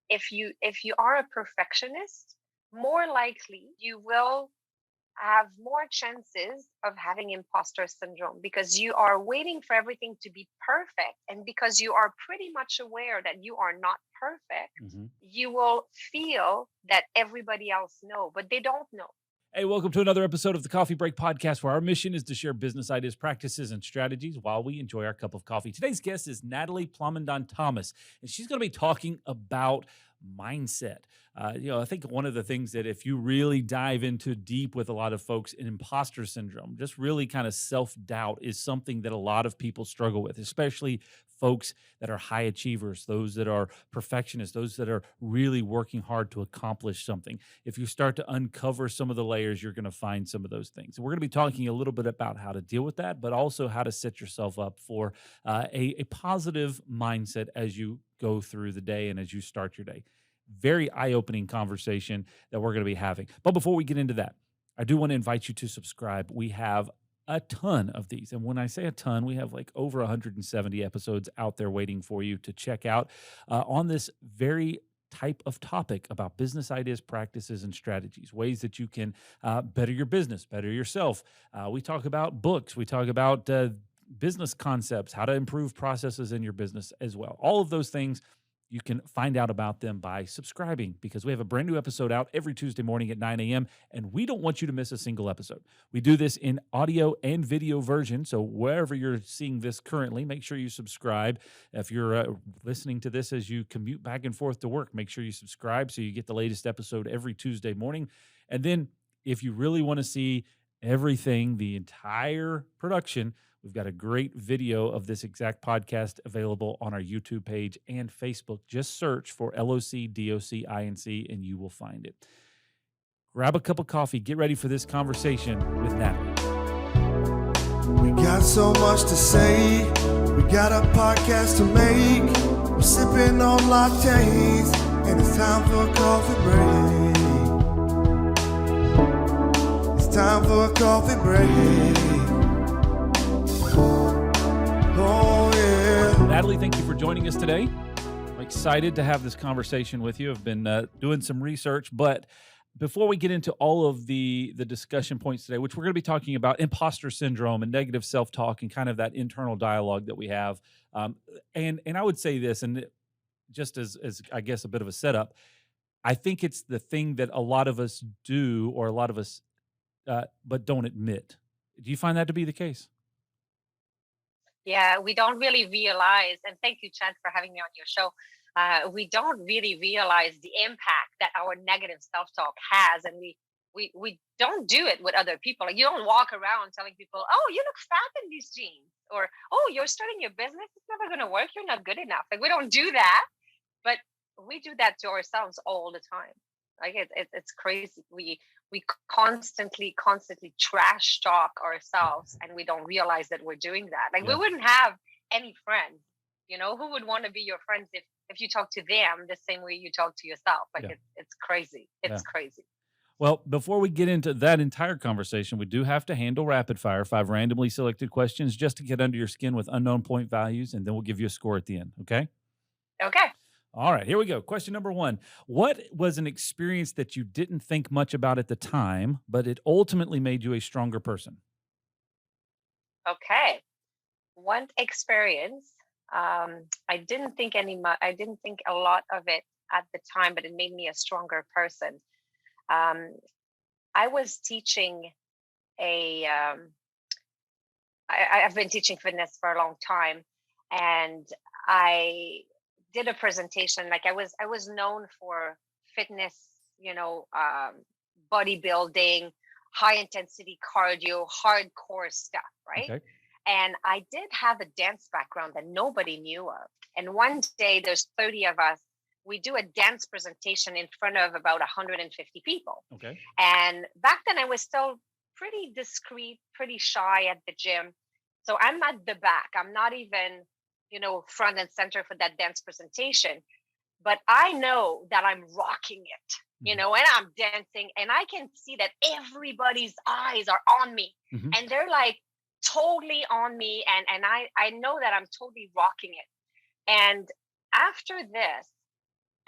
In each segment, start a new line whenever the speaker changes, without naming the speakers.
if you are a perfectionist, more likely you will have more chances of having imposter syndrome, because you are waiting for everything to be perfect, and because you are pretty much aware that you are not perfect,
Mhm.
you will feel that everybody else know, but they don't know.
Hey, welcome to another episode of the Coffee Break Podcast, where our mission is to share business ideas, practices, and strategies while we enjoy our cup of coffee. Today's guest is Nathalie Plamondon-Thomas, and she's going to be talking about mindset. I think one of the things that if you really dive into deep with a lot of folks in imposter syndrome, just really kind of self-doubt is something that a lot of people struggle with, especially folks that are high achievers, those that are perfectionists, those that are really working hard to accomplish something. If you start to uncover some of the layers, you're going to find some of those things. And we're going to be talking a little bit about how to deal with that, but also how to set yourself up for a positive mindset as you go through the day and as you start your day. Very eye opening conversation that we're going to be having. But before we get into that, I do want to invite you to subscribe. We have a ton of these. And when I say a ton, we have like over 170 episodes out there waiting for you to check out on this very type of topic about business ideas, practices, and strategies, ways that you can better your business, better yourself. We talk about books, we talk about business concepts, how to improve processes in your business as well. All of those things. You can find out about them by subscribing, because we have a brand new episode out every Tuesday morning at 9 a.m. And we don't want you to miss a single episode. We do this in audio and video version. So wherever you're seeing this currently, make sure you subscribe. If you're listening to this as you commute back and forth to work, make sure you subscribe so you get the latest episode every Tuesday morning. And then if you really want to see everything, the entire production, we've got a great video of this exact podcast available on our YouTube page and Facebook. Just search for LOC-DOC-INC and you will find it. Grab a cup of coffee. Get ready for this conversation with Nathalie.
We got so much to say. We got a podcast to make. We're sipping on lattes, and it's time for a coffee break. It's time for a coffee break. Oh, yeah.
Nathalie, thank you for joining us today. I'm excited to have this conversation with you. I've been doing some research, but before we get into all of the discussion points today, which we're going to be talking about imposter syndrome and negative self-talk and kind of that internal dialogue that we have, and I would say this, and just as I guess a bit of a setup, I think it's the thing that a lot of us do, or a lot of us, but don't admit. Do you find that to be the case?
Yeah, we don't really realize, and thank you, Chad, for having me on your show. We don't really realize the impact that our negative self-talk has, and we don't do it with other people. Like, you don't walk around telling people, "Oh, you look fat in these jeans," or "Oh, you're starting your business. It's never going to work. You're not good enough." Like, we don't do that, but we do that to ourselves all the time. Like, it's crazy. We constantly trash talk ourselves, and we don't realize that we're doing that. Like, we
Yeah.
wouldn't have any friends. Who would want to be your friends if you talk to them the same way you talk to yourself? Like,
Yeah.
it's crazy.
Yeah.
It's crazy.
Well, before we get into that entire conversation, we do have to handle rapid fire, 5 randomly selected questions just to get under your skin with unknown point values, and then we'll give you a score at the end. Okay.
Okay.
All right, here we go. Question number 1. What was an experience that you didn't think much about at the time, but it ultimately made you a stronger person?
Okay. One experience. I didn't think a lot of it at the time, but it made me a stronger person. Um, I was teaching a. I've been teaching fitness for a long time, and I did a presentation. Like, I was known for fitness, bodybuilding, high intensity cardio, hardcore stuff, right?
Okay.
And I did have a dance background that nobody knew of. And one day, there's 30 of us. We do a dance presentation in front of about 150 people.
Okay.
And back then, I was still pretty discreet, pretty shy at the gym. So I'm at the back. I'm not even, front and center for that dance presentation. But I know that I'm rocking it,
Mhm.
and I'm dancing. And I can see that everybody's eyes are on me.
Mhm.
And they're like totally on me. And I know that I'm totally rocking it. And after this,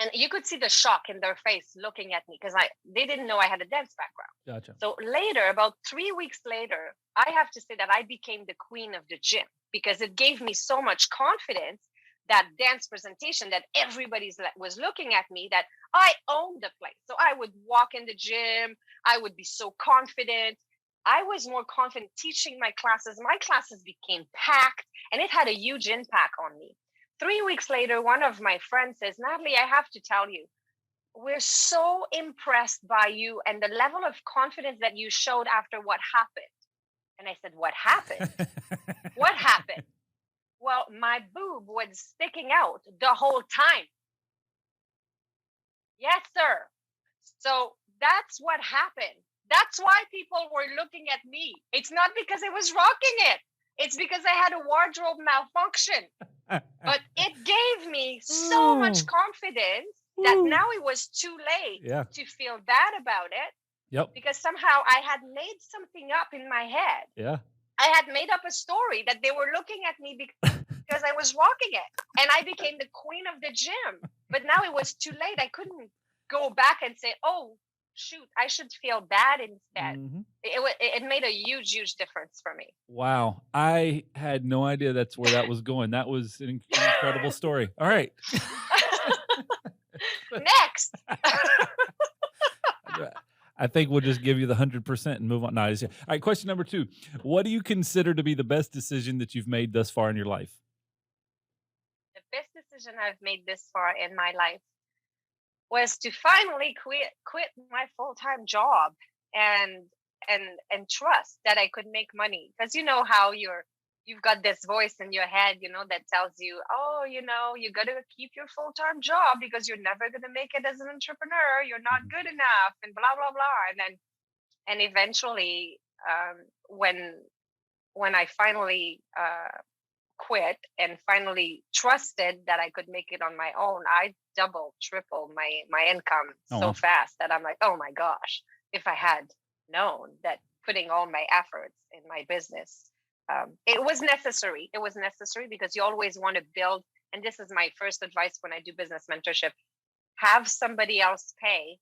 And you could see the shock in their face looking at me because they didn't know I had a dance background.
Gotcha.
So later, about 3 weeks later, I have to say that I became the queen of the gym because it gave me so much confidence, that dance presentation, that everybody was looking at me, that I owned the place. So I would walk in the gym. I would be so confident. I was more confident teaching my classes. My classes became packed, and it had a huge impact on me. 3 weeks later, one of my friends says, Natalie, I have to tell you, we're so impressed by you and the level of confidence that you showed after what happened. And I said, what happened? What happened? Well, my boob was sticking out the whole time. Yes, sir. So that's what happened. That's why people were looking at me. It's not because I was rocking it. It's because I had a wardrobe malfunction. But it gave me so much confidence that now it was too late to feel bad about it.
Yep.
Because somehow I had made something up in my head.
Yeah.
I had made up a story that they were looking at me because I was rocking it. And I became the queen of the gym. But now it was too late. I couldn't go back and say, oh, shoot, I should feel bad instead.
Mm-hmm.
It made a huge, huge difference for me.
Wow. I had no idea that's where that was going. That was an incredible story. All right.
Next.
I think we'll just give you the 100% and move on. No, all right. Question number 2. What do you consider to be the best decision that you've made thus far in your life?
The best decision I've made this far in my life was to finally quit my full-time job and trust that I could make money. Because you know how you've got this voice in your head, that tells you, oh, you got to keep your full-time job because you're never going to make it as an entrepreneur. You're not good enough and blah, blah, blah. And eventually, when I finally quit and finally trusted that I could make it on my own, I doubled, tripled my income so fast that I'm like, oh my gosh, if I had known that putting all my efforts in my business, it was necessary. It was necessary because you always want to build. And this is my first advice when I do business mentorship: have somebody else pay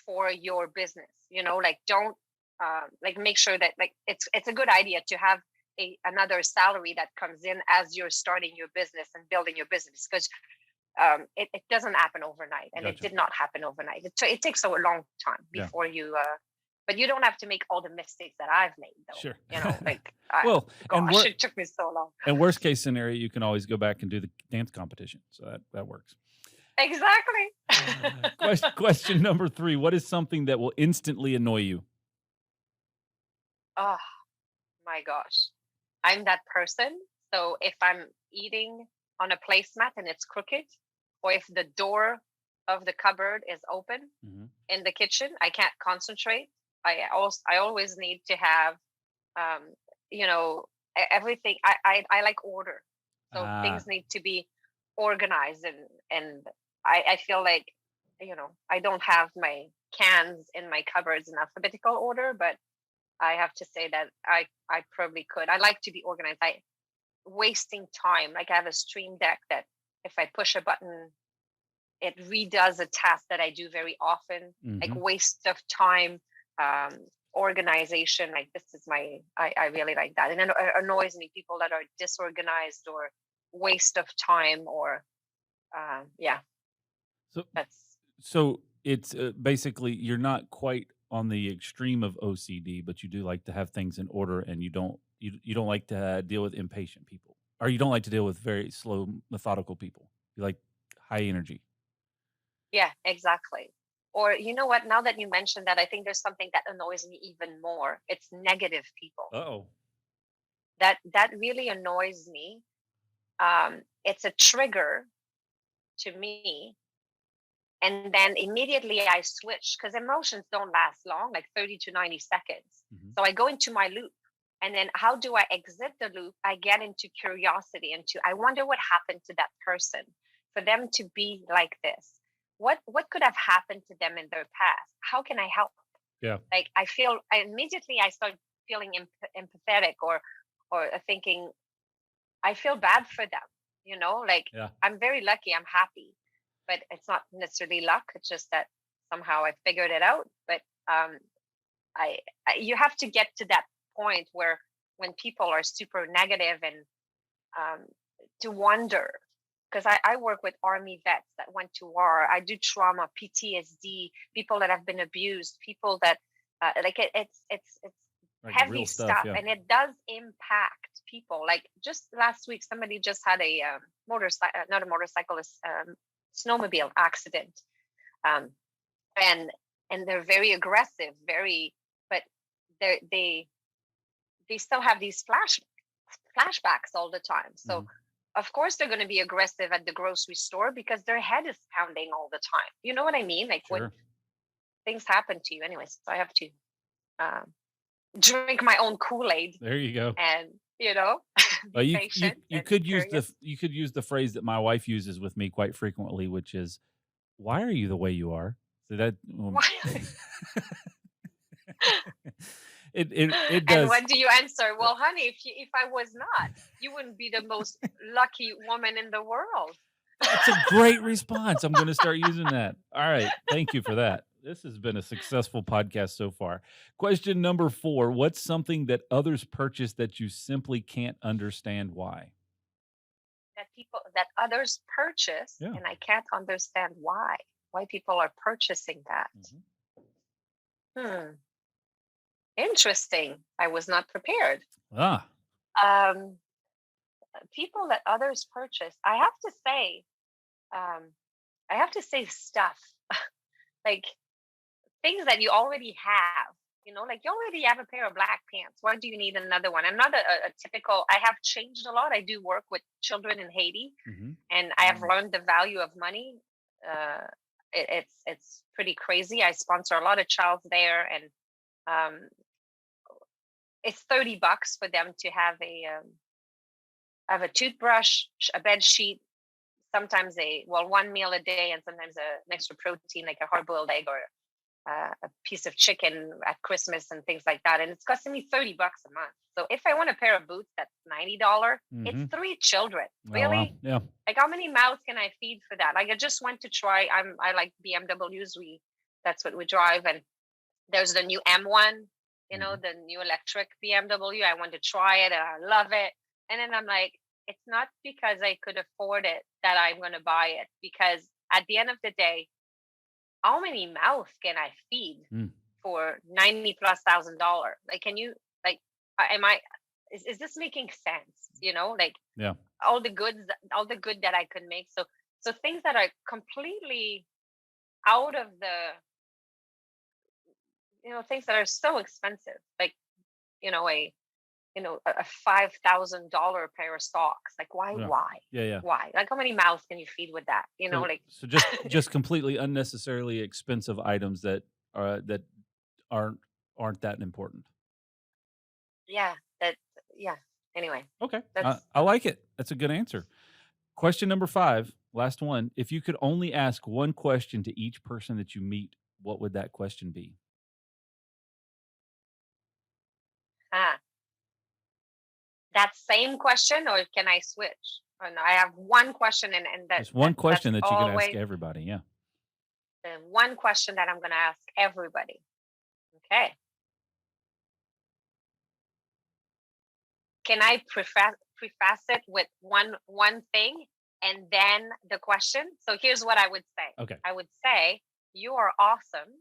for your business. Don't make sure that it's a good idea to have another salary that comes in as you're starting your business and building your business, because it doesn't happen overnight, and
Gotcha.
It did not happen overnight. It takes a long time before you. But you don't have to make all the mistakes that I've made, though.
Sure.
It took me so long.
And worst case scenario, you can always go back and do the dance competition. So that works.
Exactly.
Question number 3. What is something that will instantly annoy you?
Oh my gosh. I'm that person. So if I'm eating on a placemat and it's crooked, or if the door of the cupboard is open in the kitchen, I can't concentrate. I always need to have, everything. I like order. So things need to be organized, and I feel like, I don't have my cans in my cupboards in alphabetical order, but I have to say that I probably could. I like to be organized. Wasting time. Like I have a Stream Deck that if I push a button, it redoes a task that I do very often. Like waste of time, organization. Like this is I really like that. And it annoys me, people that are disorganized or waste of time or,
So it's basically, you're not quite on the extreme of OCD, but you do like to have things in order, and you don't like to deal with impatient people, or you don't like to deal with very slow, methodical people. You like high energy.
Yeah, exactly. Or you know what? Now that you mentioned that, I think there's something that annoys me even more. It's negative people.
Uh-oh.
That really annoys me. It's a trigger to me. And then immediately I switch, because emotions don't last long, like 30 to 90 seconds. So I go into my loop. And then how do I exit the loop? I get into curiosity, I wonder what happened to that person for them to be like this. What could have happened to them in their past? How can I help?
Yeah.
Like I immediately start feeling empathetic or thinking, I feel bad for them. I'm very lucky. I'm happy. but it's not necessarily luck. It's just that somehow I figured it out. But I you have to get to that point where when people are super negative and to wonder, because I work with Army vets that went to war. I do trauma, PTSD, people that have been abused, people that it's
Like
heavy
real stuff,
stuff,
yeah.
and it does impact people. Like just last week, somebody just had a motorcycle, not a motorcycle, snowmobile accident, and they're very aggressive, but they still have these flashbacks all the time. So of course they're going to be aggressive at the grocery store because their head is pounding all the time. You know what I mean? Like when things happen to you. Anyways, so I have to drink my own Kool-Aid.
There you go.
And be patient.
You could use the phrase that my wife uses with me quite frequently, which is, "Why are you the way you are?" So that it does.
And what do you answer? Well, honey, if I was not, you wouldn't be the most lucky woman in the world.
That's a great response. I'm going to start using that. All right. Thank you for that. This has been a successful podcast so far. Question number 4. What's something that others purchase that you simply can't understand why?
That others purchase, and I can't understand why people are purchasing that. Interesting. I was not prepared. People that others purchase, I have to say stuff like things that you already have. Like you already have a pair of black pants. Why do you need another one? I'm not a typical. I have changed a lot. I do work with children in Haiti, and I have learned the value of money. It's pretty crazy. I sponsor a lot of child there, and it's $30 for them to have a toothbrush, a bed sheet, sometimes one meal a day, and sometimes an extra protein like a hard-boiled egg or a piece of chicken at Christmas and things like that. And it's costing me $30 a month. So if I want a pair of boots that's $90, it's 3 children. Really?
Wow. Yeah.
Like how many mouths can I feed for that? Like I just went to try. I like BMWs. That's what we drive. And there's the new M1, the new electric BMW. I want to try it. And I love it. And then I'm like, it's not because I could afford it that I'm going to buy it. Because at the end of the day, how many mouths can I feed for $90,000+? Like, can you, like, is this making sense? Like, all the good that I could make. So things that are completely out of things that are so expensive, like, a $5,000 pair of socks. Like, why?
Yeah.
Why? Like, how many mouths can you feed with that?
So just completely unnecessarily expensive items that aren't that important.
Yeah. Anyway.
Okay. I like it. That's a good answer. Question number 5, last one. If you could only ask one question to each person that you meet, what would that question be?
That same question, or can I switch? Or no, I have one question, and
There's one question that you can ask everybody. Yeah.
The one question that I'm going to ask everybody. Okay. Can I preface it with one thing and then the question? So here's what I would say.
Okay.
I would say, you are awesome.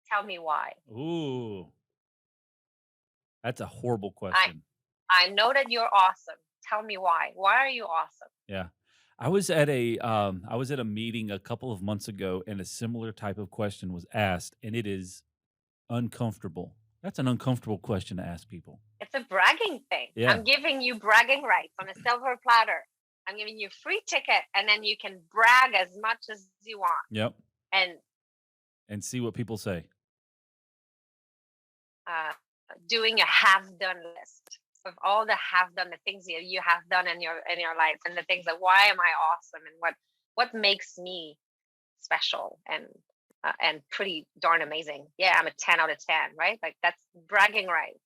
Tell me why.
Ooh. That's a horrible question.
I know that you're awesome. Tell me why. Why are you awesome?
Yeah. I was at a meeting a couple of months ago, and a similar type of question was asked, and it is uncomfortable. That's an uncomfortable question to ask people.
It's a bragging thing.
Yeah.
I'm giving you bragging rights on a silver platter. I'm giving you a free ticket, and then you can brag as much as you want.
Yep.
And
see what people say.
Doing a have-done list of all the have-done, the things that you have done in your life, and the things that why am I awesome, and what makes me special and pretty darn amazing. Yeah, I'm a 10 out of 10, right? Like that's bragging rights.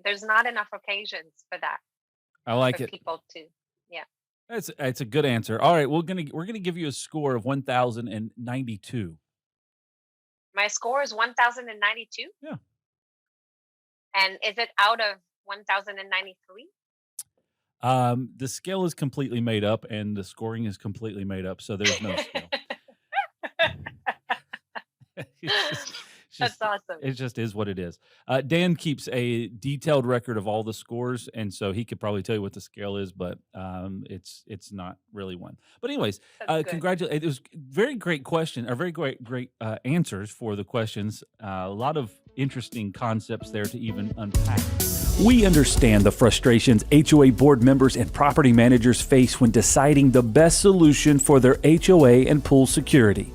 There's not enough occasions for that.
I like
for
it.
People to,
That's a good answer. All right, we're gonna give you a score of 1,092.
My score is 1,092.
Yeah.
And is it out of 1,093?
The scale is completely made up, and the scoring is completely made up, so there's no scale. It's just,
That's awesome.
it just is what it is. Dan keeps a detailed record of all the scores, and so he could probably tell you what the scale is, but it's not really one. But anyways,
That's good.
congratulations. It was very great question, or very great answers for the questions. A lot of interesting concepts there to even unpack. We understand the frustrations HOA board members and property managers face when deciding the best solution for their HOA and pool security.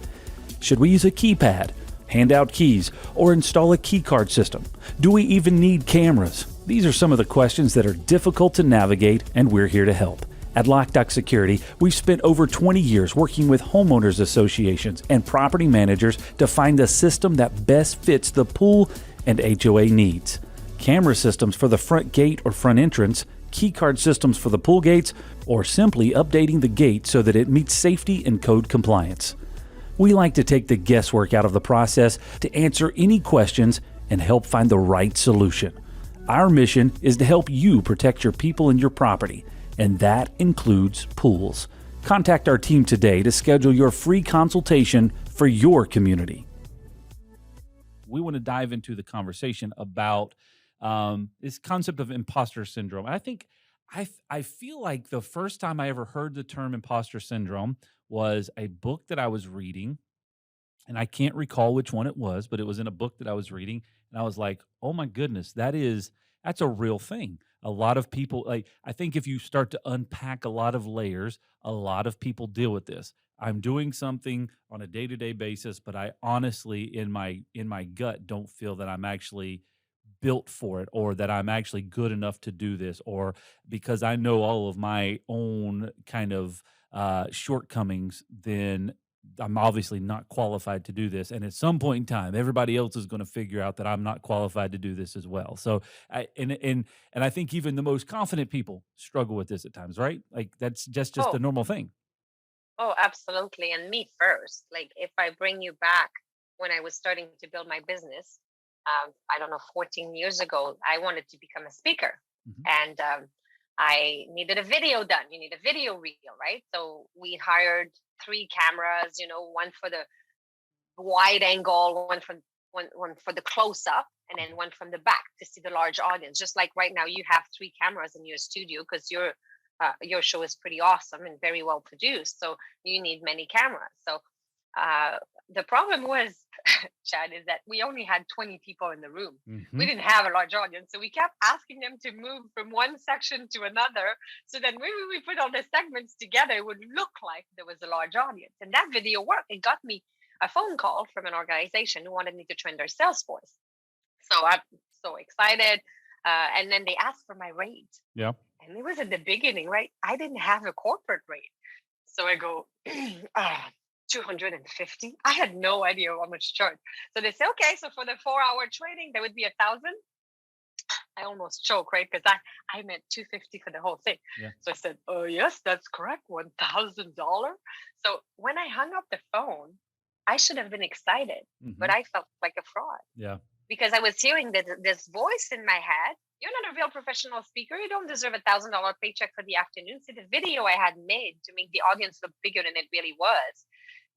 Should we use a keypad, hand out keys, or install a keycard system? Do we even need cameras? These are some of the questions that are difficult to navigate, and we're here to help. At Loc-Doc Security, we've spent over 20 years working with homeowners associations and property managers to find the system that best fits the pool and HOA needs. Camera systems for the front gate or front entrance, keycard systems for the pool gates, or simply updating the gate so that it meets safety and code compliance. We like to take the guesswork out of the process to answer any questions and help find the right solution. Our mission is to help you protect your people and your property, and that includes pools. Contact our team today to schedule your free consultation for your community. We want to dive into the conversation about this concept of imposter syndrome. I think I feel like the first time I ever heard the term imposter syndrome was a book that I was reading, and I can't recall which one it was, but it was in a book that I was reading, and I was like, "Oh my goodness, that's a real thing." A lot of people, like, I think if you start to unpack a lot of layers, a lot of people deal with this. I'm doing something on a day-to-day basis, but I honestly in my gut don't feel that I'm actually built for it, or that I'm actually good enough to do this, or because I know all of my own kind of shortcomings, then I'm obviously not qualified to do this. And at some point in time, everybody else is going to figure out that I'm not qualified to do this as well. So and I think even the most confident people struggle with this at times, right? Like that's just
Oh,
a normal thing.
oh, absolutely. And me first. Like if I bring you back when I was starting to build my business, I don't know, 14 years ago, I wanted to become a speaker.
Mhm.
And I needed a video done. You need a video reel, right? So we hired 3 cameras, one for the wide angle, one for the close up, and then one from the back to see the large audience. Just like right now, you have 3 cameras in your studio because your show is pretty awesome and very well produced. So you need many cameras. So the problem was, Chad, is that we only had 20 people in the room.
Mhm.
We didn't have a large audience. So we kept asking them to move from one section to another. So then when we put all the segments together, it would look like there was a large audience. And that video worked. It got me a phone call from an organization who wanted me to train their sales force. So I'm so excited. And then they asked for my rate.
Yeah.
And it was at the beginning, right? I didn't have a corporate rate. So I go, 250. I had no idea how much to charge. So they say, okay, so for the 4-hour training, there would be 1,000. I almost choke, right? Because I meant 250 for the whole thing.
Yeah.
So I said, oh yes, that's correct, $1,000. So when I hung up the phone, I should have been excited, but
Mhm.
I felt like a fraud
Yeah.
because I was hearing this voice in my head. You're not a real professional speaker. You don't deserve $1,000 paycheck for the afternoon. See, the video I had made to make the audience look bigger than it really was,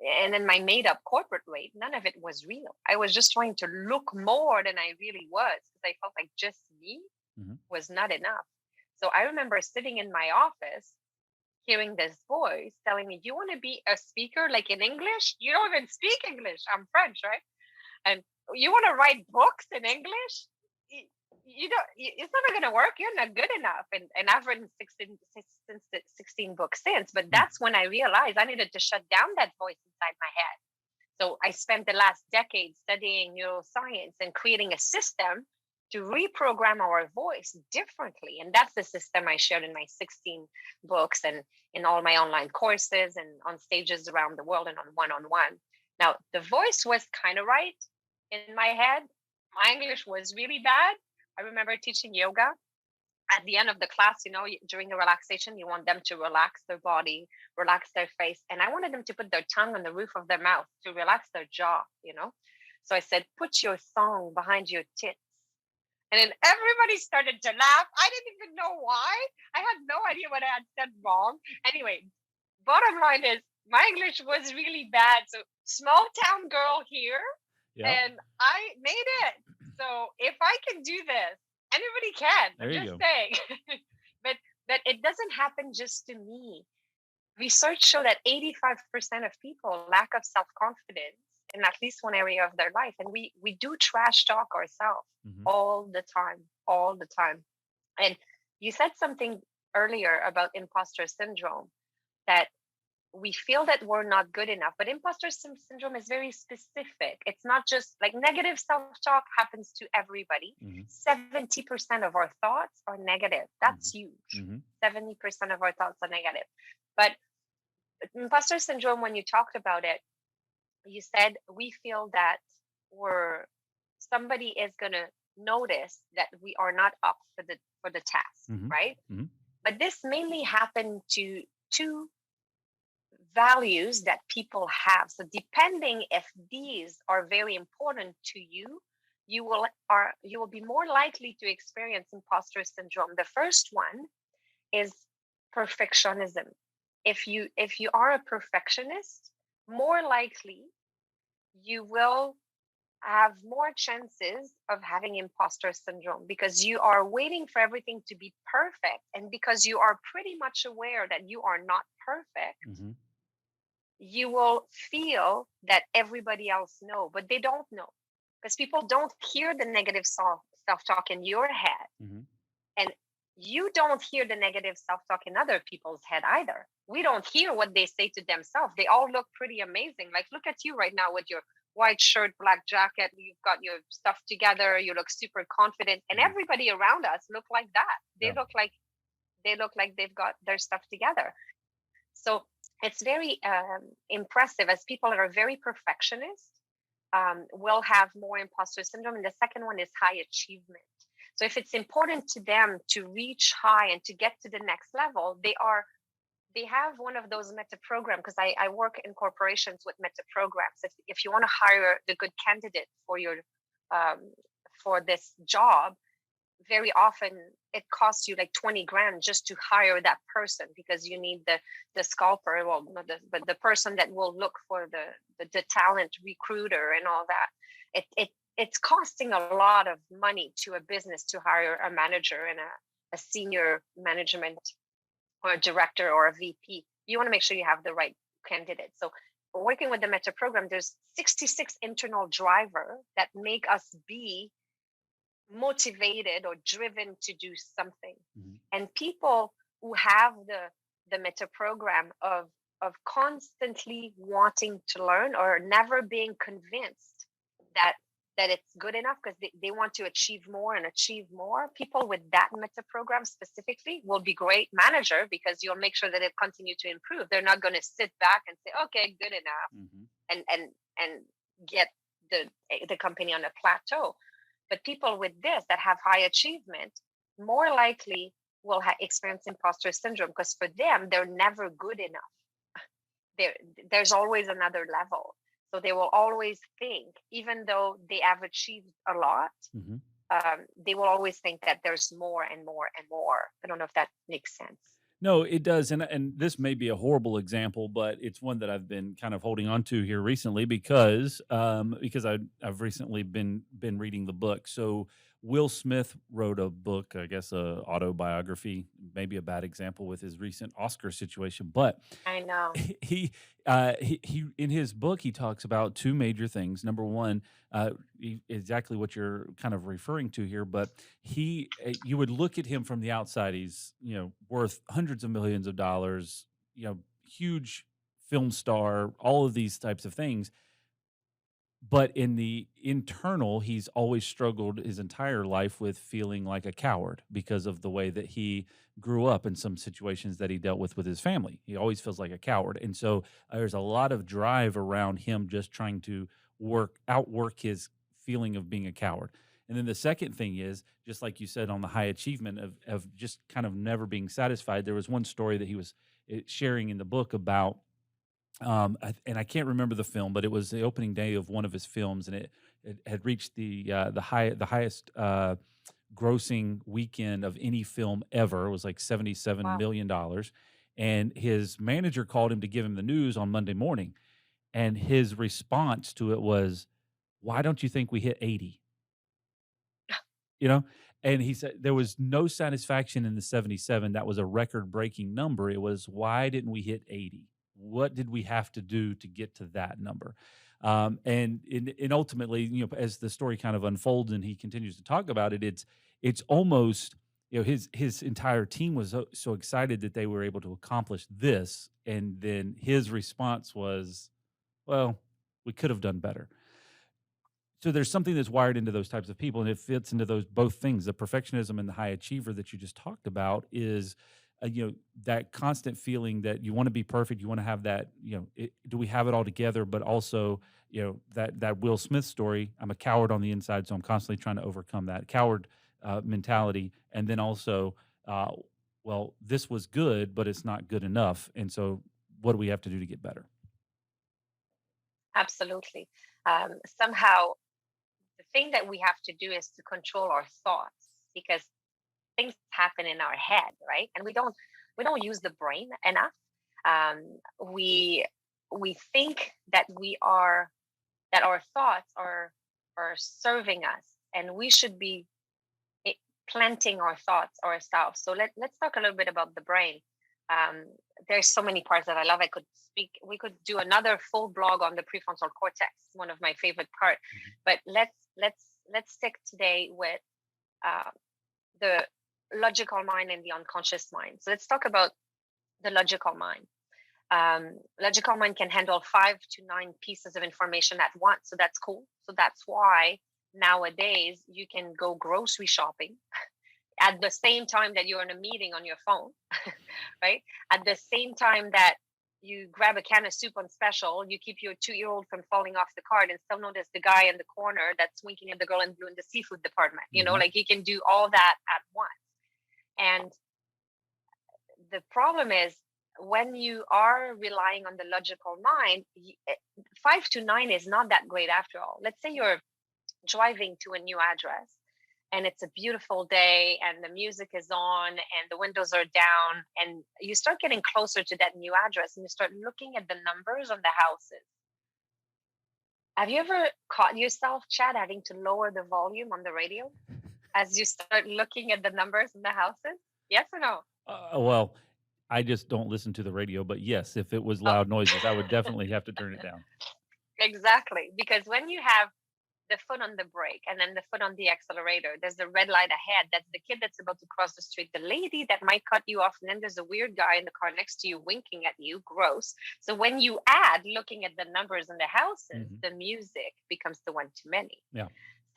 and then my made up corporate rate, none of it was real. I was just trying to look more than I really was because I felt like just me
Mhm.
was not enough. So I remember sitting in my office hearing this voice telling me, you want to be a speaker like in English? You don't even speak English. I'm French, right? And you want to write books in English? You don't. It's never going to work. You're not good enough. And I've written 16 books since. But that's when I realized I needed to shut down that voice inside my head. So I spent the last decade studying neuroscience and creating a system to reprogram our voice differently. And that's the system I shared in my 16 books and in all my online courses and on stages around the world and on one-on-one. Now, the voice was kind of right in my head. My English was really bad. I remember teaching yoga at the end of the class, during the relaxation, you want them to relax their body, relax their face. And I wanted them to put their tongue on the roof of their mouth to relax their jaw. So I said, put your thong behind your tits. And then everybody started to laugh. I didn't even know why. I had no idea what I had said wrong. Anyway, bottom line is my English was really bad. So small town girl here, and I made it. So if I can do this, anybody can. I'm just saying. but it doesn't happen just to me. Research show that 85% of people lack of self-confidence in at least one area of their life. And we do trash talk ourselves all the time. And you said something earlier about imposter syndrome, that we feel that we're not good enough. But imposter syndrome is very specific. It's not just like negative self-talk happens to everybody. 70% of our thoughts are negative. That's huge. 70% of our thoughts are negative. But imposter syndrome, when you talked about it, you said we feel that somebody is going to notice that we are not up for the task, right? But this mainly happened to two values that people have. So depending if these are very important to you, you will be more likely to experience imposter syndrome. The first one is perfectionism. If you are a perfectionist, more likely you will have more chances of having imposter syndrome, because you are waiting for everything to be perfect, and because you are pretty much aware that you are not perfect, you will feel that everybody else know, but they don't know, because people don't hear the negative self-talk in your head, and you don't hear the negative self-talk in other people's head either. We don't hear what they say to themselves. They all look pretty amazing. Like, look at you right now with your white shirt, black jacket. You've got your stuff together. You look super confident, and everybody around us look like that. They look like they've got their stuff together. So it's very impressive, as people that are very perfectionist will have more imposter syndrome. And the second one is high achievement. So if it's important to them to reach high and to get to the next level, they have one of those meta programs, because I work in corporations with meta programs. If you want to hire the good candidate for this job, very often it costs you like 20 grand just to hire that person, because you need the scalper, but the person that will look for the talent recruiter and all that. It's costing a lot of money to a business to hire a manager and a senior management or a director or a VP. You want to make sure you have the right candidate. So working with the meta program, there's 66 internal drivers that make us be motivated or driven to do something. And people who have the meta program of constantly wanting to learn, or never being convinced that it's good enough, because they want to achieve more and achieve more. People with that meta program specifically will be great manager, because you'll make sure that it continue to improve. They're not going to sit back and say, okay, good enough, and get the company on a plateau. But people with this that have high achievement more likely will experience imposter syndrome, because for them, they're never good enough. There's always another level. So they will always think, even though they have achieved a lot, they will always think that there's more and more and more. I don't know if that makes sense.
No, it does. And this may be a horrible example, but it's one that I've been kind of holding on to here recently, because I've recently been reading the book. So Will Smith wrote a book, I guess, a autobiography, maybe a bad example with his recent Oscar situation, but
I know
he in his book, he talks about two major things. Number one, exactly what you're kind of referring to here, but you would look at him from the outside. He's, worth hundreds of millions of dollars, huge film star, all of these types of things. But in the internal, he's always struggled his entire life with feeling like a coward, because of the way that he grew up in some situations that he dealt with his family. He always feels like a coward. And so there's a lot of drive around him just trying to outwork his feeling of being a coward. And then the second thing is, just like you said, on the high achievement of just kind of never being satisfied. There was one story that he was sharing in the book about, and I can't remember the film, but it was the opening day of one of his films, and it had reached the highest grossing weekend of any film ever. It was like $77
Wow.
million. And his manager called him to give him the news on Monday morning. And his response to it was, "Why don't you think we hit 80?" You know? And he said there was no satisfaction in the 77. That was a record breaking number. It was, why didn't we hit 80? What did we have to do to get to that number? And ultimately, as the story kind of unfolds and he continues to talk about it, it's almost, his entire team was so excited that they were able to accomplish this, and then his response was, well, we could have done better. So there's something that's wired into those types of people, and it fits into those both things. The perfectionism and the high achiever that you just talked about is, that constant feeling that you want to be perfect. You want to have that, do we have it all together? But also, that Will Smith story, I'm a coward on the inside, so I'm constantly trying to overcome that coward mentality. And then also, well, this was good, but it's not good enough. And so what do we have to do to get better?
Absolutely. Somehow, the thing that we have to do is to control our thoughts, because things happen in our head, right? And we don't use the brain enough. We think that that our thoughts are serving us, and we should be planting our thoughts ourselves. So let's talk a little bit about the brain. There's so many parts that I love. We could do another full blog on the prefrontal cortex, one of my favorite parts. But let's stick today with the logical mind and the unconscious mind. So let's talk about the logical mind. Logical mind can handle 5 to 9 pieces of information at once. So that's cool. So that's why nowadays you can go grocery shopping at the same time that you're in a meeting on your phone, right? At the same time that you grab a can of soup on special, you keep your 2-year-old from falling off the cart and still notice the guy in the corner that's winking at the girl in blue in the seafood department. Like you can do all that at once. And the problem is, when you are relying on the logical mind, 5 to 9 is not that great after all. Let's say you're driving to a new address and it's a beautiful day and the music is on and the windows are down, and you start getting closer to that new address and you start looking at the numbers on the houses. Have you ever caught yourself, Chad, having to lower the volume on the radio as you start looking at the numbers in the houses? Yes or no?
Well, I just don't listen to the radio, but yes, if it was loud noises, I would definitely have to turn it down.
Exactly. Because when you have the foot on the brake and then the foot on the accelerator, there's the red light ahead. That's the kid that's about to cross the street, the lady that might cut you off. And then there's a weird guy in the car next to you winking at you. Gross. So when you add looking at the numbers in the houses, the music becomes the one too many.
Yeah.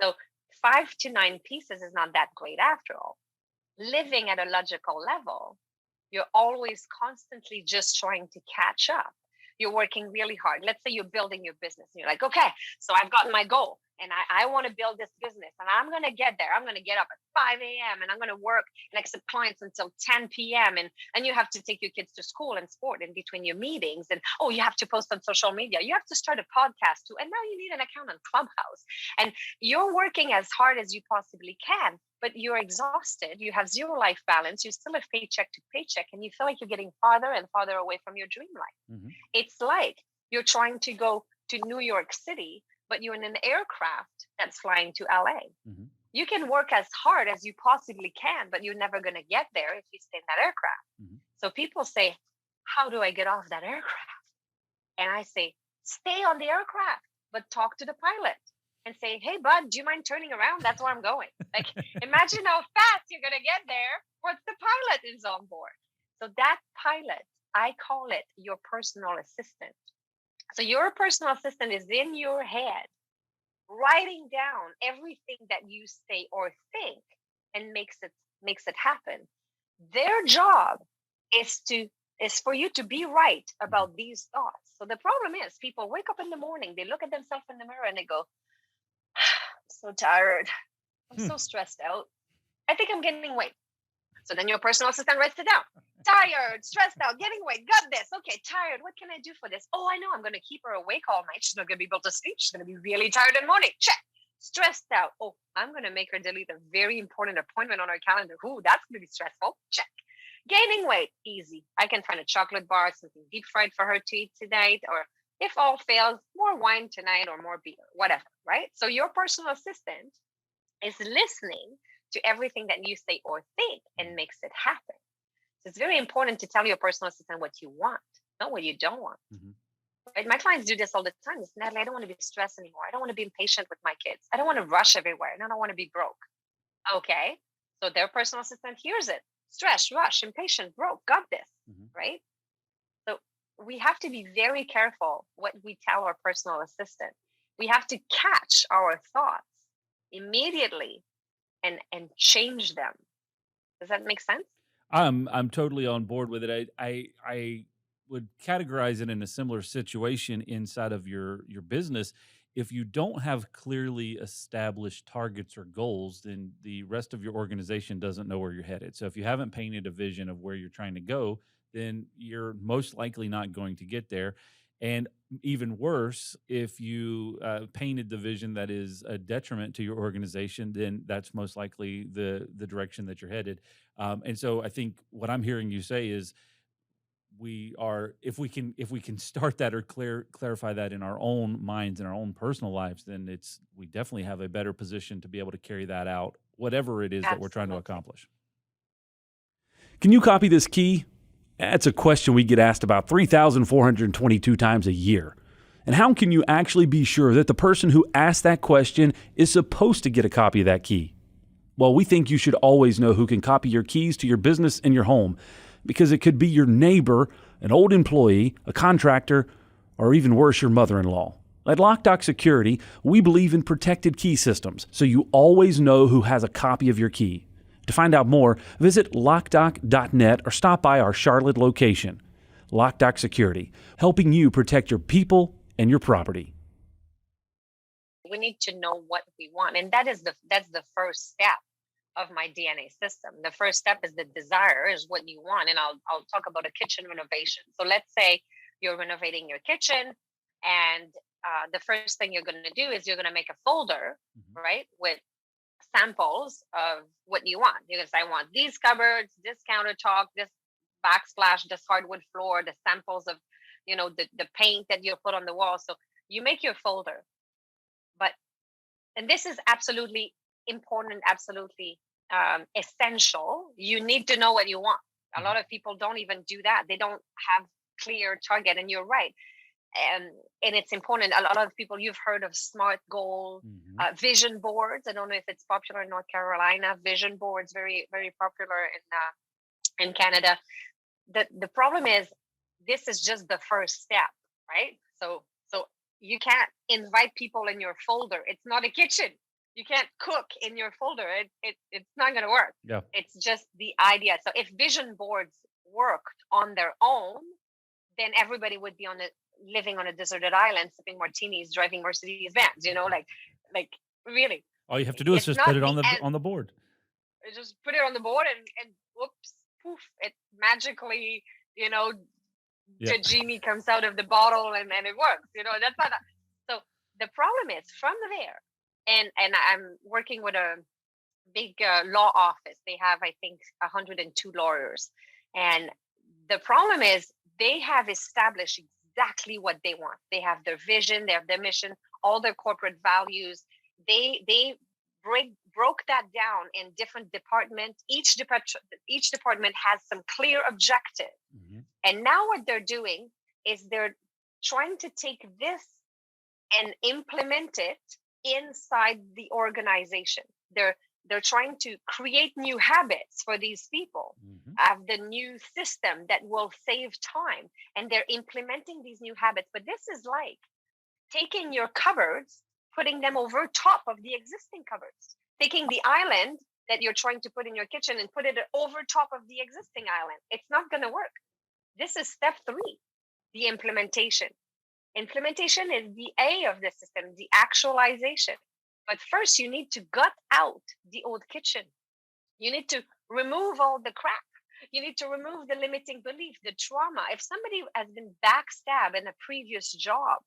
So 5 to 9 pieces is not that great after all. Living at a logical level, you're always constantly just trying to catch up. You're working really hard. Let's say you're building your business and you're like, okay, so I've got my goal and I want to build this business and I'm going to get there. I'm going to get up at 5 a.m. and I'm going to work and accept clients until 10 p.m. And you have to take your kids to school and sport in between your meetings. And, you have to post on social media. You have to start a podcast too. And now you need an account on Clubhouse. And you're working as hard as you possibly can, but you're exhausted. You have zero life balance. You still have paycheck to paycheck. And you feel like you're getting farther and farther away from your dream life. It's like you're trying to go to New York City, but you're in an aircraft that's flying to LA. You can work as hard as you possibly can, but you're never going to get there if you stay in that aircraft. So people say, how do I get off that aircraft? And I say, stay on the aircraft, but talk to the pilot and say, hey, bud, do you mind turning around? That's where I'm going. Like, imagine how fast you're going to get there once the pilot is on board. So that pilot, I call it your personal assistant. So your personal assistant is in your head, writing down everything that you say or think and makes it happen. Their job is for you to be right about these thoughts. So the problem is, people wake up in the morning, they look at themselves in the mirror and they go, I'm so tired. I'm so stressed out. I think I'm gaining weight. So then your personal assistant writes it down. Tired, stressed out, getting weight, got this. Okay, tired. What can I do for this? Oh, I know. I'm going to keep her awake all night. She's not going to be able to sleep. She's going to be really tired in the morning. Check. Stressed out. Oh, I'm going to make her delete a very important appointment on her calendar. Ooh, that's going to be stressful. Check. Gaining weight, easy. I can find a chocolate bar, something deep fried for her to eat tonight, or if all fails, more wine tonight or more beer, whatever, right? So your personal assistant is listening to everything that you say or think and makes it happen. So it's very important to tell your personal assistant what you want, not what you don't want.
Mm-hmm.
Right? My clients do this all the time. It's Natalie, I don't want to be stressed anymore. I don't want to be impatient with my kids. I don't want to rush everywhere. And I don't want to be broke. Okay. So their personal assistant hears it. Stress, rush, impatient, broke, got this, right? So we have to be very careful what we tell our personal assistant. We have to catch our thoughts immediately and change them. Does that make sense?
I'm totally on board with it. I would categorize it in a similar situation inside of your business. If you don't have clearly established targets or goals, then the rest of your organization doesn't know where you're headed. So if you haven't painted a vision of where you're trying to go, then you're most likely not going to get there. And even worse, if you painted the vision that is a detriment to your organization, then that's most likely the direction that you're headed. And so I think what I'm hearing you say is if we can start that or clarify that in our own minds and our own personal lives, then we definitely have a better position to be able to carry that out, whatever it is that we're trying to accomplish. Can you copy this key? That's a question we get asked about 3,422 times a year. And how can you actually be sure that the person who asked that question is supposed to get a copy of that key? Well, we think you should always know who can copy your keys to your business and your home, because it could be your neighbor, an old employee, a contractor, or even worse, your mother-in-law. At Loc-Doc Security, we believe in protected key systems, so you always know who has a copy of your key. To find out more, visit locdoc.net or stop by our Charlotte location. Loc-Doc Security, helping you protect your people and your property.
We need to know what we want, and that's the first step of my DNA system. The first step is the desire, is what you want. And I'll talk about a kitchen renovation. So let's say you're renovating your kitchen, and the first thing you're going to do is you're going to make a folder, right, with samples of what you want. You're going to say, I want these cupboards, this countertop, this backsplash, this hardwood floor, the samples of, the paint that you put on the wall. So you make your folder. And this is absolutely important, absolutely essential. You need to know what you want. A lot of people don't even do that. They don't have clear target, and you're right. And it's important. A lot of people, you've heard of SMART goal, vision boards. I don't know if it's popular in North Carolina. Vision boards, very, very popular in Canada. The problem is, this is just the first step, right? So you can't invite people in your folder. It's not a kitchen. You can't cook in your folder. It's not going to work.
Yeah.
It's just the idea. So if vision boards worked on their own, then everybody would be living on a deserted island, sipping martinis, driving Mercedes Benz. Like really.
All you have to do is just put it on the board.
Just put it on the board, and whoops, poof! It magically, the genie comes out of the bottle and it works. That's not that. So the problem is from there. And I'm working with a big law office. They have, I think, 102 lawyers. And the problem is they have established exactly what they want. They have their vision, they have their mission, all their corporate values. They broke that down in different departments. Each department has some clear objective. And now what they're doing is they're trying to take this and implement it inside the organization. They're trying to create new habits for these people, have the new system that will save time, and they're implementing these new habits. But this is like taking your cupboards, putting them over top of the existing cupboards, taking the island that you're trying to put in your kitchen and put it over top of the existing island. It's not going to work. This is step 3, the implementation. Implementation is the A of the system, the actualization. But first, you need to gut out the old kitchen. You need to remove all the crap. You need to remove the limiting belief, the trauma. If somebody has been backstabbed in a previous job,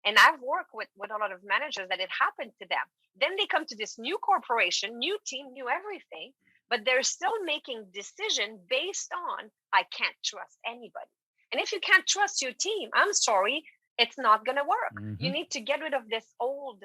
and I've worked with a lot of managers that it happened to them, then they come to this new corporation, new team, new everything, but they're still making decision based on, I can't trust anybody. And if you can't trust your team, I'm sorry, it's not going to work. You need to get rid of this old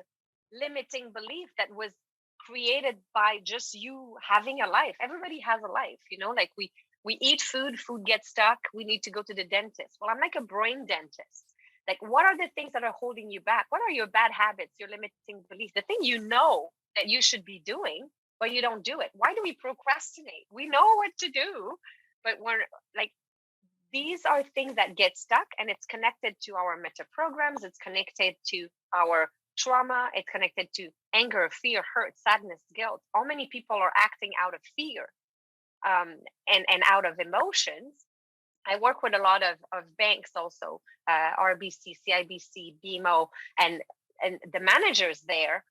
limiting belief that was created by just you having a life. Everybody has a life, like we eat food, food gets stuck, we need to go to the dentist. Well, I'm like a brain dentist. Like, what are the things that are holding you back? What are your bad habits, your limiting beliefs, the thing that you should be doing, but you don't do it? Why do we procrastinate? We know what to do, but we're like, these are things that get stuck, and it's connected to our meta programs. It's connected to our trauma. It's connected to anger, fear, hurt, sadness, guilt. How many people are acting out of fear and out of emotions? I work with a lot of banks also, RBC, CIBC, BMO, and the managers there,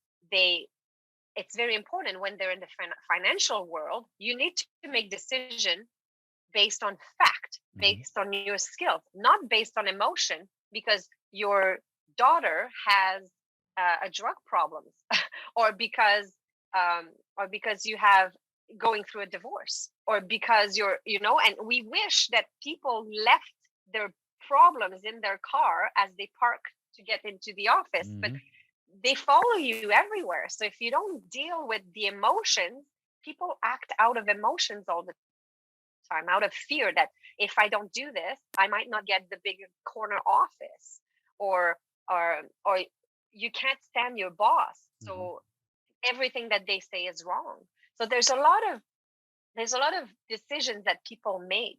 it's very important when they're in the financial world, you need to make decision based on fact, based on your skills, not based on emotion, because your daughter has a drug problems or because you have going through a divorce, or because and we wish that people left their problems in their car as they park to get into the office, but they follow you everywhere. So if you don't deal with the emotions, people act out of emotions all the time, out of fear that if I don't do this, I might not get the big corner office, or you can't stand your boss, so everything that they say is wrong. So there's a lot of decisions that people make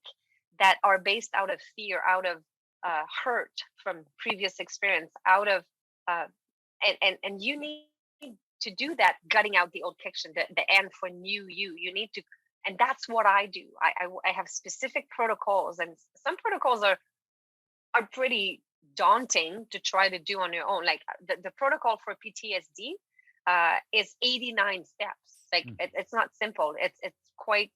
that are based out of fear, out of hurt from previous experience, out of and you need to do that, gutting out the old kitchen, the end for new you. You need to, and that's what I do. I have specific protocols, and some protocols are pretty daunting to try to do on your own. Like the protocol for PTSD is 89 steps. Like it's not simple. It's quite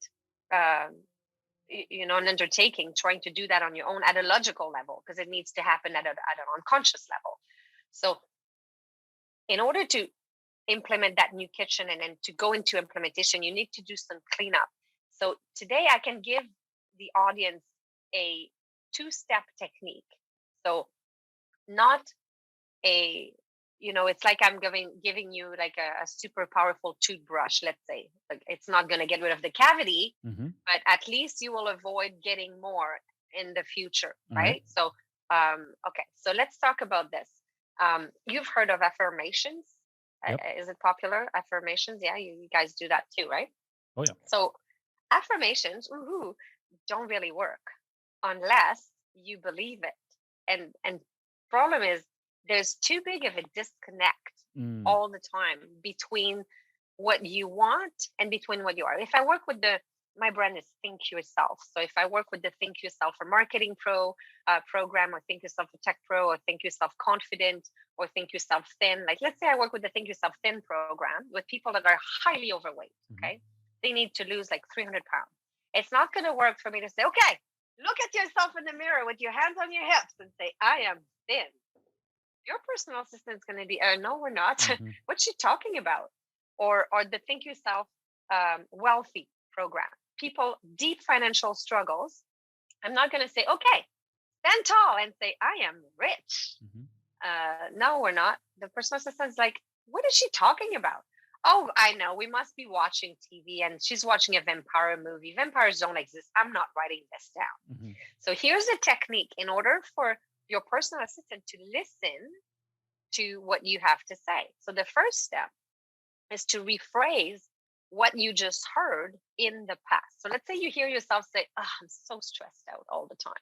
an undertaking trying to do that on your own at a logical level, because it needs to happen at an unconscious level. So in order to implement that new kitchen and then to go into implementation, you need to do some cleanup. So today I can give the audience a 2-step technique. So not it's like I'm giving you like a super powerful toothbrush, let's say. Like, it's not going to get rid of the cavity, but at least you will avoid getting more in the future, right? So, okay. So let's talk about this. You've heard of affirmations. Yep. Is it popular? Affirmations? Yeah, you guys do that too, right?
Oh, yeah.
So affirmations, don't really work unless you believe it. And problem is, there's too big of a disconnect all the time between what you want and between what you are. If I work with my brand is Think Yourself. So if I work with the Think Yourself for Marketing Pro program, or Think Yourself for Tech Pro, or Think Yourself Confident, or Think Yourself Thin, like let's say I work with the Think Yourself Thin program with people that are highly overweight, okay? They need to lose like 300 pounds. It's not going to work for me to say, okay, look at yourself in the mirror with your hands on your hips and say, I am thin. Your personal assistant's going to be, no, we're not. What's she talking about? Or the Think Yourself Wealthy program. People, deep financial struggles. I'm not going to say, okay, stand tall and say, I am rich. No, we're not. The personal assistant's like, what is she talking about? Oh, I know. We must be watching TV, and she's watching a vampire movie. Vampires don't exist. I'm not writing this down. So here's a technique in order for your personal assistant to listen to what you have to say. So the first step is to rephrase what you just heard in the past. So let's say you hear yourself say, oh, I'm so stressed out all the time.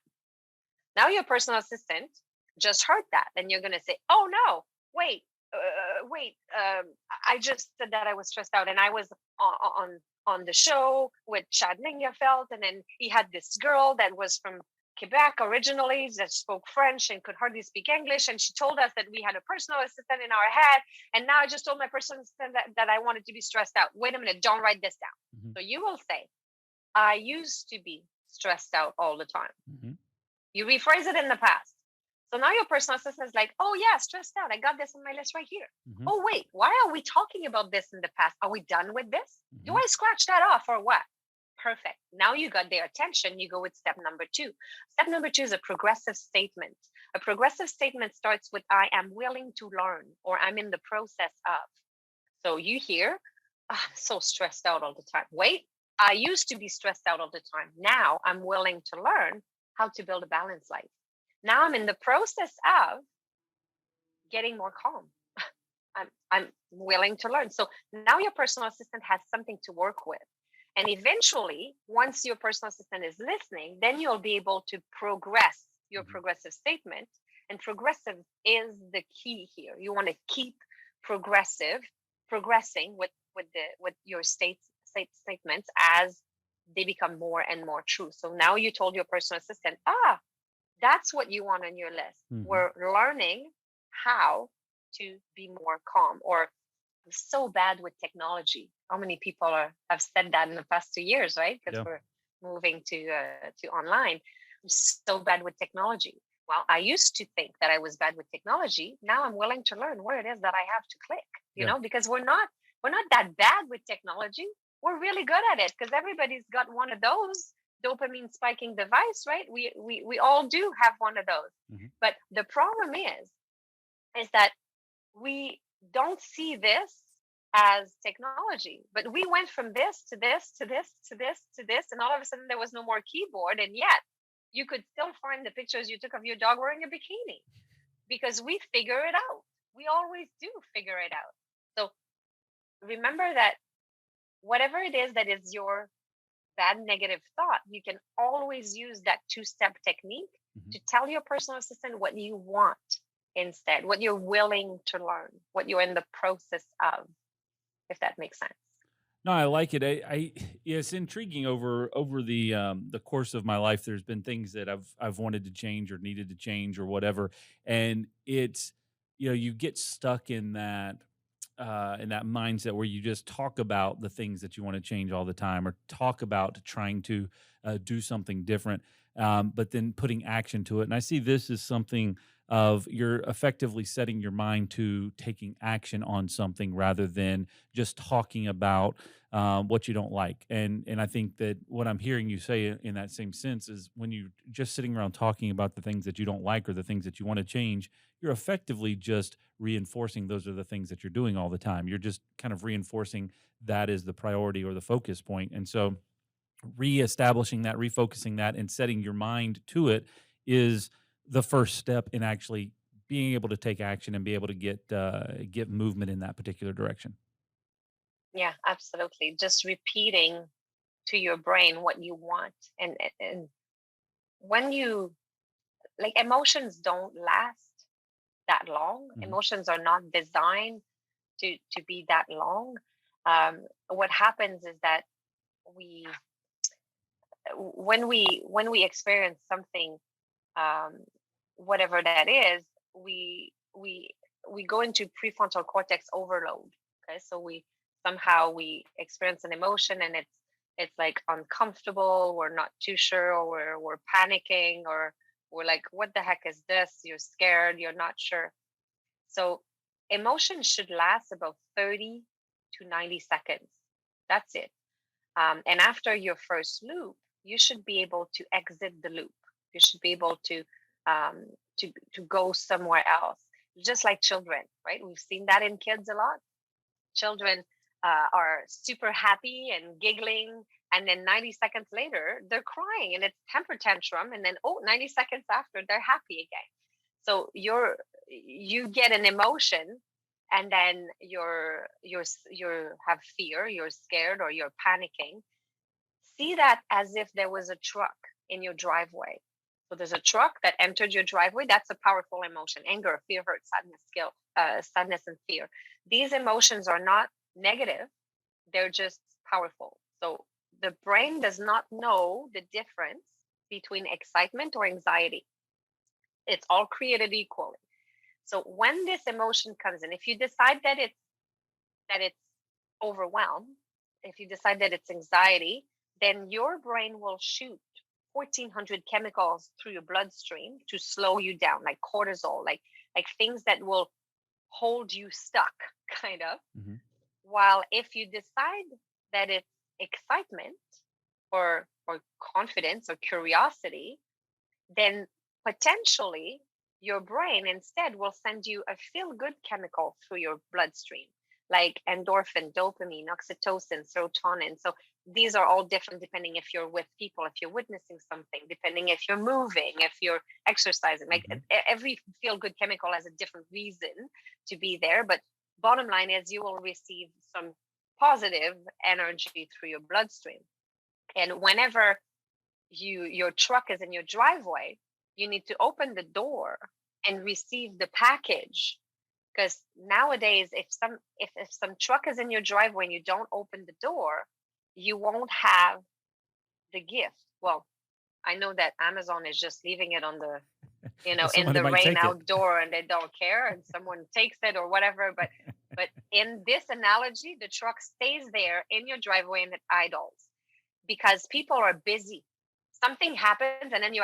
Now your personal assistant just heard that. Then you're going to say, oh, no, wait, I just said that I was stressed out, and I was on the show with Lingafelt, and then he had this girl that was from Quebec originally, that spoke French and could hardly speak English. And she told us that we had a personal assistant in our head. And now I just told my personal assistant that I wanted to be stressed out. Wait a minute, don't write this down.
Mm-hmm.
So you will say, I used to be stressed out all the time.
Mm-hmm.
You rephrase it in the past. So now your personal assistant is like, oh yeah, stressed out. I got this on my list right here.
Mm-hmm.
Oh wait, why are we talking about this in the past? Are we done with this?
Mm-hmm.
Do I scratch that off or what? Perfect. Now you got their attention. You go with step number 2. Step number 2 is a progressive statement. A progressive statement starts with I am willing to learn, or I'm in the process of. So you hear, I'm so stressed out all the time. Wait, I used to be stressed out all the time. Now I'm willing to learn how to build a balanced life. Now I'm in the process of getting more calm. I'm willing to learn. So now your personal assistant has something to work with. And eventually, once your personal assistant is listening, then you'll be able to progress your progressive statement. And progressive is the key here. You want to keep progressing with your statements as they become more and more true. So now you told your personal assistant, that's what you want on your list.
Mm-hmm.
We're learning how to be more calm. Or I'm so bad with technology. How many people have said that in the past 2 years, right? Because we're moving to online. I'm so bad with technology. Well, I used to think that I was bad with technology. Now I'm willing to learn where it is that I have to click, you know, because we're not that bad with technology. We're really good at it because everybody's got one of those dopamine spiking device, right? We all do have one of those.
Mm-hmm.
But the problem is that we don't see this as technology, but we went from this to this to this to this to this, and all of a sudden there was no more keyboard, and yet you could still find the pictures you took of your dog wearing a bikini because we figure it out. We always do figure it out. So remember that whatever it is that is your bad negative thought, you can always use that 2-step technique to tell your personal assistant what you want instead, what you're willing to learn, what you're in the process of, if that makes sense.
No, I like it. It's intriguing. Over the course of my life, there's been things that I've wanted to change or needed to change or whatever, and it's, you get stuck in that mindset where you just talk about the things that you want to change all the time, or talk about trying to do something different, but then putting action to it. And I see this as something of you're effectively setting your mind to taking action on something rather than just talking about what you don't like. And I think that what I'm hearing you say in that same sense is when you're just sitting around talking about the things that you don't like or the things that you want to change, you're effectively just reinforcing those are the things that you're doing all the time. You're just kind of reinforcing that is the priority or the focus point. And so reestablishing that, refocusing that, and setting your mind to it is the first step in actually being able to take action and be able to get movement in that particular direction.
Yeah, absolutely. Just repeating to your brain what you want. And when you, like, emotions don't last that long. Emotions are not designed to be that long. What happens is that when we experience something, whatever that is, we go into prefrontal cortex overload. Okay, so we experience an emotion, and it's like uncomfortable. We're not too sure, or we're panicking, or we're like, what the heck is this? You're scared, you're not sure. So emotions should last about 30 to 90 seconds. That's it. And after your first loop, you should be able to exit the loop. You should be able to go somewhere else. Just like children, right? We've seen that in kids a lot. Children are super happy and giggling, and then 90 seconds later, they're crying, and it's temper tantrum, and then 90 seconds after, they're happy again. So you get an emotion, and then you have fear, you're scared, or you're panicking. See that as if there was a truck in your driveway. So there's a truck that entered your driveway. That's a powerful emotion: anger, fear, hurt, sadness, and fear. These emotions are not negative; they're just powerful. So the brain does not know the difference between excitement or anxiety. It's all created equally. So when this emotion comes in, if you decide that it's overwhelmed, if you decide that it's anxiety, then your brain will shoot 1400 chemicals through your bloodstream to slow you down, like cortisol, like things that will hold you stuck, kind of.
Mm-hmm.
While if you decide that it's excitement or confidence or curiosity, then potentially your brain instead will send you a feel good chemical through your bloodstream, like endorphin, dopamine, oxytocin, serotonin. So these are all different depending if you're with people, if you're witnessing something, depending if you're moving, if you're exercising. Like every feel good chemical has a different reason to be there. But bottom line is you will receive some positive energy through your bloodstream. And whenever your truck is in your driveway, you need to open the door and receive the package. Because nowadays, if some truck is in your driveway and you don't open the door, you won't have the gift. Well, I know that Amazon is just leaving it on the, in
Somebody
the
might
rain
take it.
outdoor, and they don't care, and someone takes it or whatever. But in this analogy, the truck stays there in your driveway and it idles because people are busy. Something happens, and then you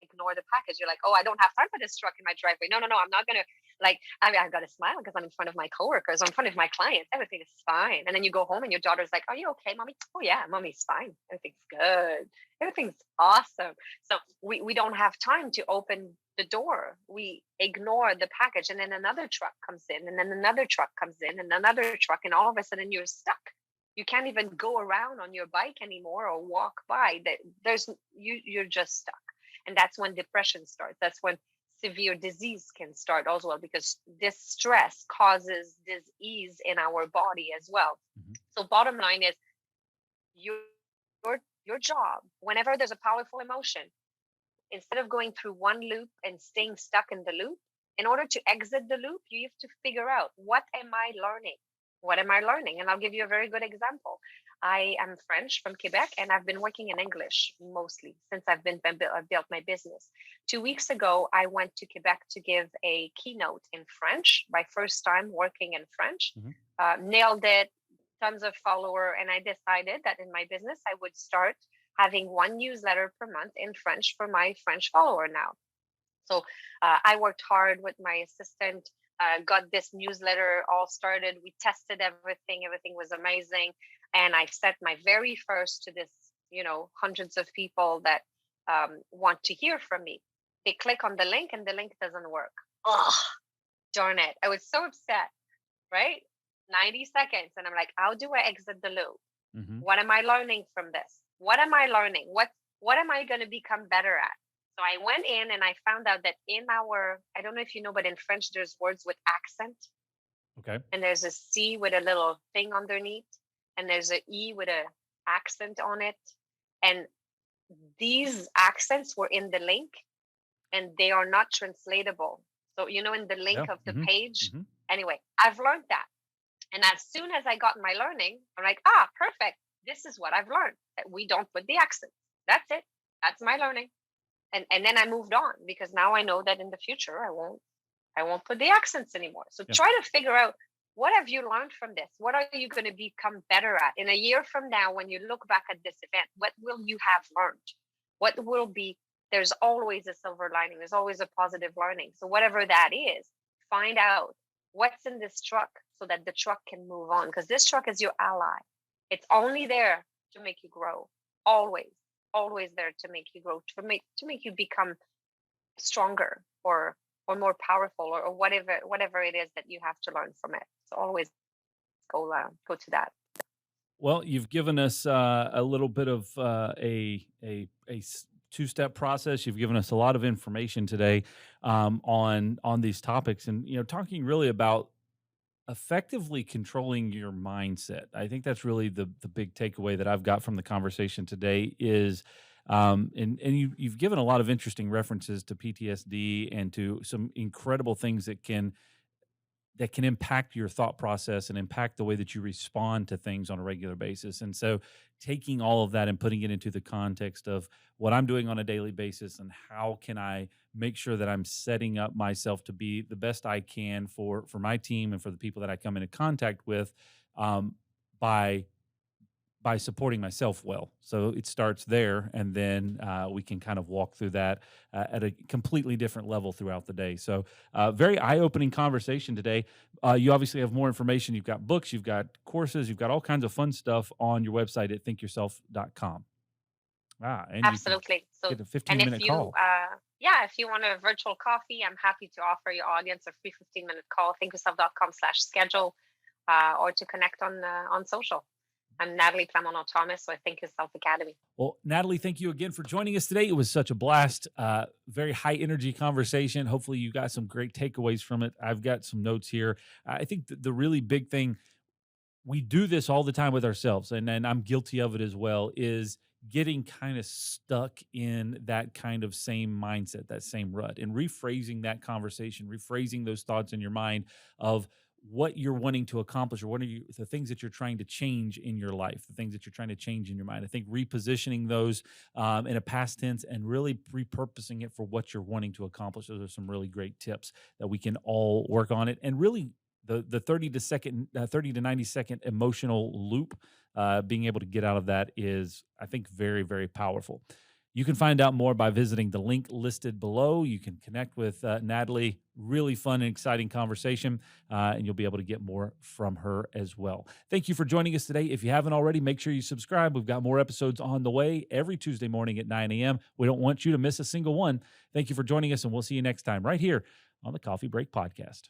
ignore the package. You're like, oh, I don't have time for this truck in my driveway. No, I'm not gonna, like, I've got to smile because I'm in front of my coworkers, I'm in front of my clients. Everything is fine. And then you go home and your daughter's like, are you okay, mommy? Oh yeah, mommy's fine. Everything's good. Everything's awesome. So we don't have time to open the door. We ignore the package, and then another truck comes in, and then another truck comes in, and another truck, and all of a sudden you're stuck. You can't even go around on your bike anymore or walk by. You're just stuck. And that's when depression starts. That's when severe disease can start as well, because this stress causes disease in our body as well. Mm-hmm. So bottom line is your job, whenever there's a powerful emotion, instead of going through one loop and staying stuck in the loop, in order to exit the loop, you have to figure out, what am I learning? What am I learning? And I'll give you a very good example. I am French from Quebec, and I've been working in English mostly since I've built my business. 2 weeks ago, I went to Quebec to give a keynote in French, my first time working in French. Mm-hmm. Nailed it, tons of follower, and I decided that in my business, I would start having one newsletter per month in French for my French follower now. So I worked hard with my assistant, got this newsletter all started. We tested everything. Everything was amazing. And I sent my very first to this, hundreds of people that want to hear from me. They click on the link and the link doesn't work. Oh, darn it. I was so upset, right? 90 seconds. And I'm like, how do I exit the loop? Mm-hmm. What am I learning from this? What am I learning? What am I going to become better at? So I went in and I found out that I don't know if you know, but in French, there's words with accent.
Okay.
And there's a C with a little thing underneath. And there's an E with an accent on it. And these accents were in the link, and they are not translatable. So, in the link of the page. Mm-hmm. Anyway, I've learned that. And as soon as I got my learning, I'm like, perfect. This is what I've learned, that we don't put the accents. That's it. That's my learning. And then I moved on, because now I know that in the future I won't put the accents anymore. So try to figure out, what have you learned from this? What are you going to become better at? In a year from now, when you look back at this event, what will you have learned? What will be, there's always a silver lining. There's always a positive learning. So whatever that is, find out what's in this truck so that the truck can move on, because this truck is your ally. It's only there to make you grow. Always there to make you grow, to make you become stronger or more powerful, or whatever it is that you have to learn from it. So always go to that.
Well, you've given us a little bit of a two-step process. You've given us a lot of information today on these topics, and talking really about effectively controlling your mindset. I think that's really the big takeaway that I've got from the conversation today is, and you've given a lot of interesting references to PTSD and to some incredible things that can that can impact your thought process and impact the way that you respond to things on a regular basis. And so taking all of that and putting it into the context of what I'm doing on a daily basis and how can I make sure that I'm setting up myself to be the best I can for my team and for the people that I come into contact with, um, by supporting myself well. So it starts there, and then we can kind of walk through that at a completely different level throughout the day. So very eye-opening conversation today. You obviously have more information. You've got books, you've got courses, you've got all kinds of fun stuff on your website at thinkyourself.com. And
Absolutely.
you
So,
can get a
and if
15-minute
you,
call.
if you want a virtual coffee, I'm happy to offer your audience a free 15-minute call, thinkyourself.com/schedule, or to connect on social. I'm Nathalie Plamondon-Thomas with Think Yourself Academy.
Well, Nathalie, thank you again for joining us today. It was such a blast, very high energy conversation. Hopefully you got some great takeaways from it. I've got some notes here. I think the really big thing, we do this all the time with ourselves, and I'm guilty of it as well, is getting kind of stuck in that kind of same mindset, that same rut, and rephrasing that conversation, rephrasing those thoughts in your mind of what you're wanting to accomplish, or what are the things that you're trying to change in your life, the things that you're trying to change in your mind. I think repositioning those in a past tense and really repurposing it for what you're wanting to accomplish. Those are some really great tips that we can all work on it. And really, the 30 to 90 second emotional loop, being able to get out of that is, I think, very, very powerful. You can find out more by visiting the link listed below. You can connect with Nathalie. Really fun and exciting conversation, and you'll be able to get more from her as well. Thank you for joining us today. If you haven't already, make sure you subscribe. We've got more episodes on the way every Tuesday morning at 9 a.m. We don't want you to miss a single one. Thank you for joining us, and we'll see you next time right here on the Coffee Break Podcast.